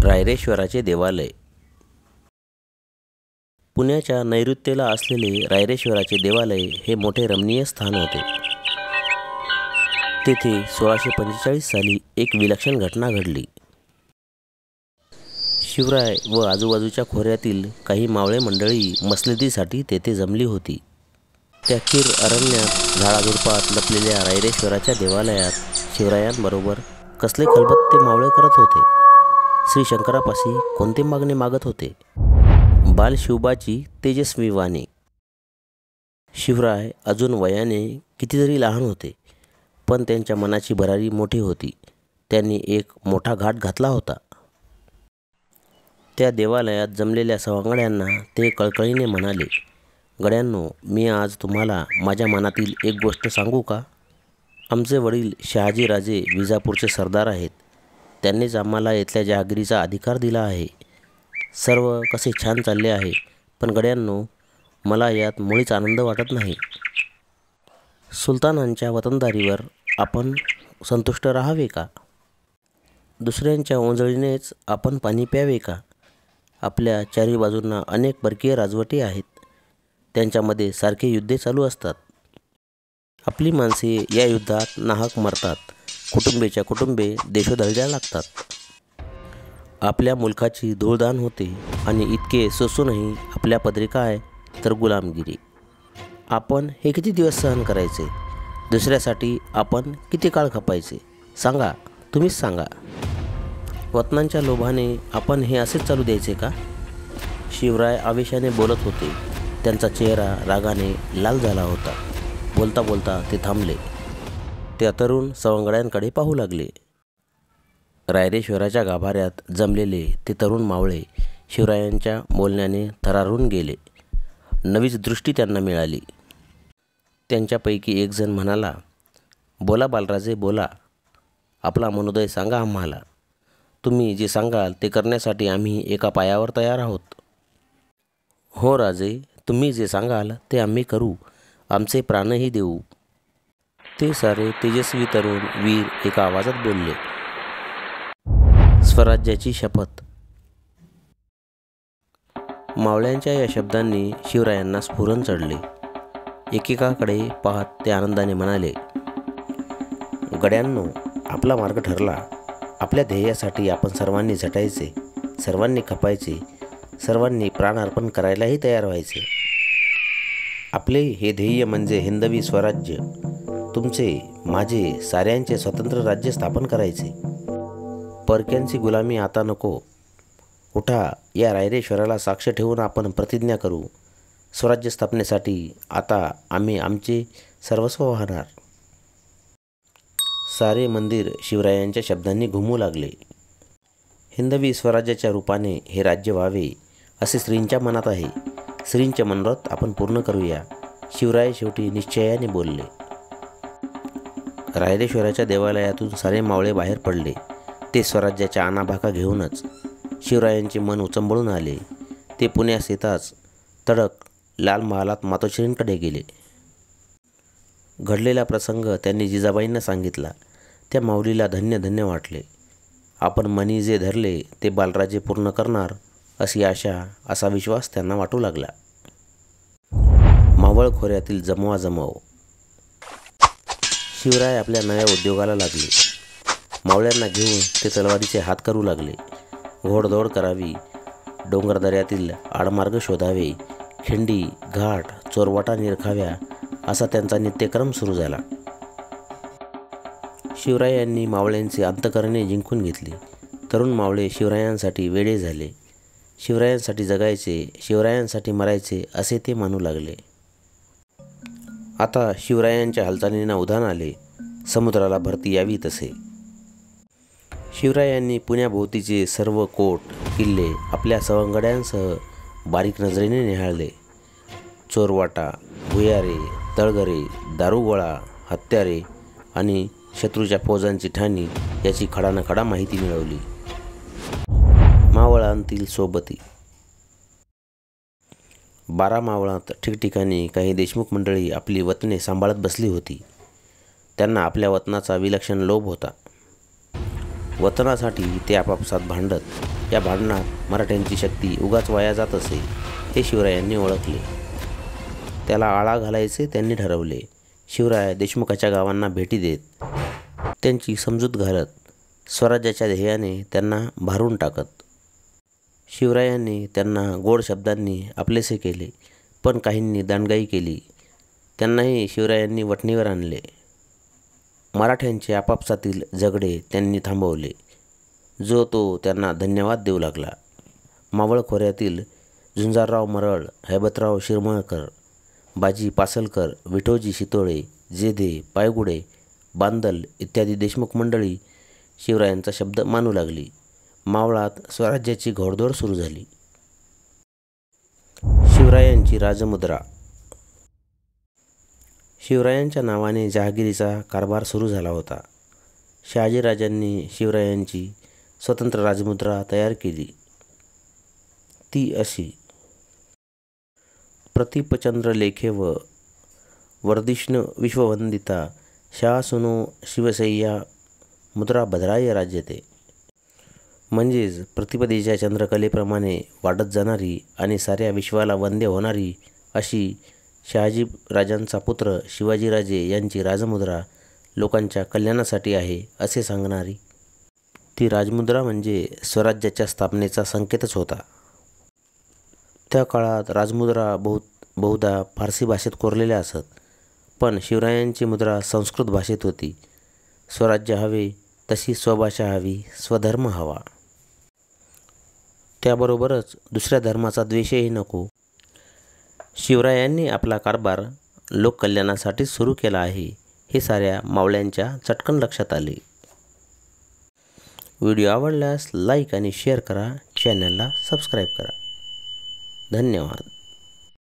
रायरेश्वराचे देवालय. पुण्याच्या नैऋत्येला असलेले रायरेश्वराचे देवालय हे मोठे रमणीय स्थान होते. तेथे 1645 साली एक विलक्षण घटना घडली. शिवराय व आजूबाजूच्या खोऱ्यातील काही मावळे मंडळी मसलतीसाठी तेथे जमली होती. त्या किर अरण्यात झाडाझुडपात लपलेल्या रायरेश्वराच्या देवालयात शिवरायांबरोबर कसले खलबत्ते मावळे करत होते. श्री शंकरापाशी कोणते मागणे मागत होते. बालशिवबाची तेजस्वी वाणी. शिवराय अजून वयाने कितीतरी लहान होते, पण त्यांच्या मनाची भरारी मोठी होती. त्यांनी एक मोठा घाट घातला होता. त्या देवालयात जमलेल्या सवंगड्यांना ते कळकळीने म्हणाले, गड्यांनो, मी आज तुम्हाला माझ्या मनातील एक गोष्ट सांगू का? आमचे वडील शहाजीराजे विजापूरचे सरदार आहेत. त्यांनीच आम्हाला इथल्या जहागिरीचा अधिकार दिला आहे. सर्व कसे छान चालले आहे, पण गड्यांनो, मला यात मुळीच आनंद वाटत नाही. सुलतानांच्या वतनदारीवर आपण संतुष्ट राहावे का? दुसऱ्यांच्या ओंजळीनेच आपण पाणी प्यावे का? आपल्या चारी बाजूंना अनेक परकीय राजवटी आहेत. त्यांच्यामध्ये सारखे युद्धे चालू असतात. आपली माणसे या युद्धात नाहक मरतात. कुटुंबेच्या कुटुंबे देशोधडीला लागतात. आपल्या मुलखाची धूळदाण होते आणि इतके सोसूनही आपल्या पदरी काय तर गुलामगिरी. आपण हे किती दिवस सहन करायचे? दुसऱ्यासाठी आपण किती काळ खपायचे? सांगा, तुम्हीच सांगा. वतनांच्या लोभाने आपण हे असेच चालू द्यायचे का? शिवराय आवेशाने बोलत होते. त्यांचा चेहरा रागाने लाल झाला होता. बोलता बोलता ते थांबले. त्या तरुण सवंगड्यांकडे पाहू लागले. रायरेश्वराच्या गाभाऱ्यात जमलेले ते तरुण मावळे शिवरायांच्या बोलण्याने थरारून गेले. नवीच दृष्टी त्यांना मिळाली. त्यांच्यापैकी एक जण म्हणाला, बोला बालराजे, बोला. आपला मनोदय सांगा आम्हाला. तुम्ही जे सांगाल ते करण्यासाठी आम्ही एका पायावर तयार आहोत. हो राजे, तुम्ही जे सांगाल ते आम्ही करू. आमचे प्राणही देऊ. ते सारे तेजस्वी तरुण वीर एका आवाजात बोलले. स्वराज्याची शपथ. मावळ्यांच्या या शब्दांनी शिवरायांना स्फुरण चढले. एकेकाकडे पाहत ते आनंदाने म्हणाले, गड्यांनो, आपला मार्ग ठरला. आपल्या ध्येयासाठी आपण सर्वांनी झटायचे, सर्वांनी खपायचे, सर्वांनी प्राण अर्पण करायलाही तयार व्हायचे. आपले हे ध्येय म्हणजे हिंदवी स्वराज्य, तुमचे, माझे, साऱ्यांचे स्वतंत्र राज्य स्थापन करायचे. परक्यांची गुलामी आता नको. उठा, या रायरेश्वराला साक्ष ठेवून आपण प्रतिज्ञा करू. स्वराज्य स्थापनेसाठी आता आम्ही आमचे सर्वस्व वाहणार. सारे मंदिर शिवरायांच्या शब्दांनी घुमू लागले. हिंदवी स्वराज्याच्या रूपाने हे राज्य व्हावे असे श्रींच्या मनात आहे. श्रींचे मनोरथ आपण पूर्ण करूया. शिवराय शेवटी निश्चयाने बोलले. रायरेश्वराच्या देवालयातून सारे मावळे बाहेर पडले. ते स्वराज्याच्या आणाभाका घेऊनच. शिवरायांचे मन उचंबळून आले. ते पुण्यास येताच तडक लाल महालात मातोश्रींकडे गेले. घडलेला प्रसंग त्यांनी जिजाबाईंना सांगितला. त्या माऊलीला धन्य धन्य वाटले. आपण मनी जे धरले ते बालराजे पूर्ण करणार अशी आशा, असा विश्वास त्यांना वाटू लागला. मावळ खोऱ्यातील जमवाजमव. शिवराय आपल्या नव्या उद्योगाला लागले. मावळ्यांना घेऊन ते तलवारीचे हात करू लागले. घोडदौड करावी, डोंगरदऱ्यातील आडमार्ग शोधावे, खिंडी, घाट, चोरवाटा निरखाव्या, असा त्यांचा नित्यक्रम सुरू झाला. शिवरायांनी मावळ्यांचे अंतःकरणे जिंकून घेतली. तरुण मावळे शिवरायांसाठी वेडे झाले. शिवरायांसाठी जगायचे, शिवरायांसाठी मरायचे असे ते मानू लागले. आता शिवरायांच्या हालचालींना उधाण आले. समुद्राला भरती यावी तसे. शिवरायांनी पुण्याभोवतीचे सर्व कोट किल्ले आपल्या सवंगड्यांसह बारीक नजरेने निहाळले. चोरवाटा, भुयारे, तळघरे, दारुगोळा, हत्यारे आणि शत्रूच्या फौजांची ठाणी याची खडानखडा माहिती मिळवली. मावळांतील सोबती. 12 मावळात ठिकठिकाणी काही देशमुख मंडळी आपली वतने सांभाळत बसली होती. त्यांना आपल्या वतनाचा विलक्षण लोभ होता. वतनासाठी ते आपापसात भांडत. या भांडणात मराठ्यांची शक्ती उगाच वाया जात असे हे शिवरायांनी ओळखले. त्याला आळा घालायचे त्यांनी ठरवले. शिवराय देशमुखाच्या गावांना भेटी देत, त्यांची समजूत घालत, स्वराज्याच्या ध्येयाने त्यांना भारून टाकत. शिवरायांनी त्यांना गोड शब्दांनी आपलेसे केले, पण काहींनी दांडगाई केली. त्यांनाही शिवरायांनी वठणीवर आणले. मराठ्यांचे आपापसातील झगडे त्यांनी थांबवले. जो तो त्यांना धन्यवाद देऊ लागला. मावळ खोऱ्यातील झुंजारराव मरळ, हैबतराव शिरमळकर, बाजी पासलकर, विठोजी शितोळे, जेधे, पायगुडे, बांदल इत्यादी देशमुख मंडळी शिवरायांचा शब्द मानू लागली. मावळात स्वराज्याची घोडदौड सुरू झाली. शिवरायांची राजमुद्रा. शिवरायांच्या नावाने जहागिरीचा कारभार सुरू झाला होता. शहाजीराजांनी शिवरायांची स्वतंत्र राजमुद्रा तयार केली. ती अशी: प्रतीपचंद्र लेखे व वर्धिष्णु विश्ववंदिता शासुनो शिवसह्या मुद्रा भद्राय राज्यते. म्हणजेच प्रतिपदेच्या चंद्रकलेप्रमाणे वाढत जाणारी आणि साऱ्या विश्वाला वंद्य होणारी अशी शहाजीराजांचा पुत्र शिवाजीराजे यांची राजमुद्रा लोकांच्या कल्याणासाठी आहे असे सांगणारी. ती राजमुद्रा म्हणजे स्वराज्याच्या स्थापनेचा संकेतच होता. त्या काळात राजमुद्रा बहुधा फारसी भाषेत कोरलेल्या असत, पण शिवरायांची मुद्रा संस्कृत भाषेत होती. स्वराज्य हवे तशी स्वभाषा हवी, स्वधर्म हवा. त्याबरोबरच दुसऱ्या धर्माचा द्वेषही नको. शिवरायांनी आपला कारभार लोककल्याणासाठी सुरू केला आहे हे साऱ्या मावळ्यांच्या चटकन लक्षात आले. व्हिडिओ आवडल्यास लाईक आणि शेअर करा. चॅनलला सबस्क्राईब करा. धन्यवाद.